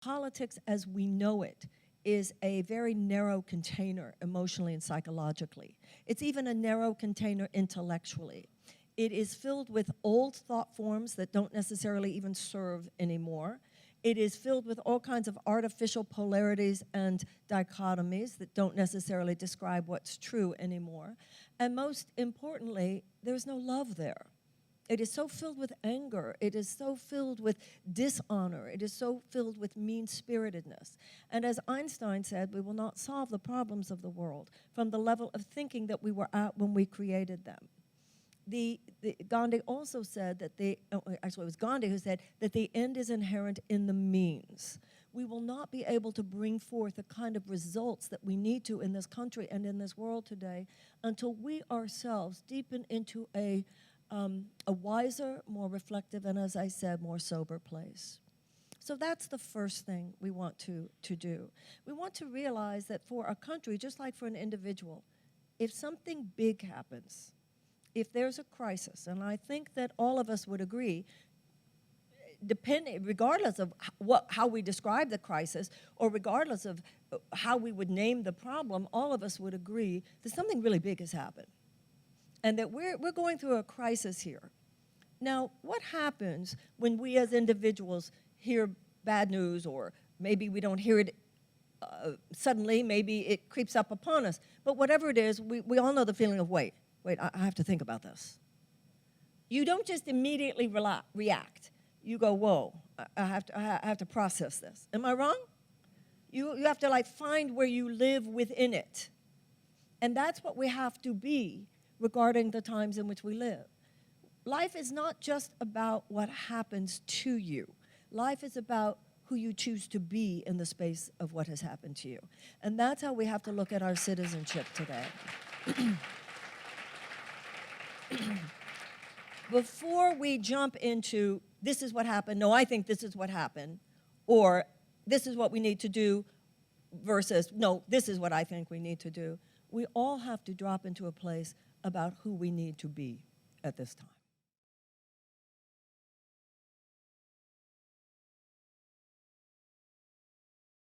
politics as we know it is a very narrow container emotionally and psychologically. It's even a narrow container intellectually. It is filled with old thought forms that don't necessarily even serve anymore. It is filled with all kinds of artificial polarities and dichotomies that don't necessarily describe what's true anymore. And most importantly, there's no love there. It is so filled with anger. It is so filled with dishonor. It is so filled with mean-spiritedness. And as Einstein said, we will not solve the problems of the world from the level of thinking that we were at when we created them. Gandhi also said that actually it was Gandhi who said that the end is inherent in the means. We will not be able to bring forth the kind of results that we need to in this country and in this world today until we ourselves deepen into a wiser, more reflective, and as I said, more sober place. So that's the first thing we want to do. We want to realize that for a country, just like for an individual, if something big happens, if there's a crisis, and I think that all of us would agree, regardless of how we describe the crisis, or regardless of how we would name the problem, all of us would agree that something really big has happened, and that we're going through a crisis here. Now, what happens when we as individuals hear bad news, or maybe we don't hear it suddenly, maybe it creeps up upon us, but whatever it is, we all know the feeling of, wait, I have to think about this. You don't just immediately react. You go, whoa, I have to process this. Am I wrong? You have to like find where you live within it. And that's what we have to be regarding the times in which we live. Life is not just about what happens to you. Life is about who you choose to be in the space of what has happened to you. And that's how we have to look at our citizenship today. Before we jump into, this is what happened, no, I think this is what happened, or this is what we need to do, versus, no, this is what I think we need to do, we all have to drop into a place about who we need to be at this time.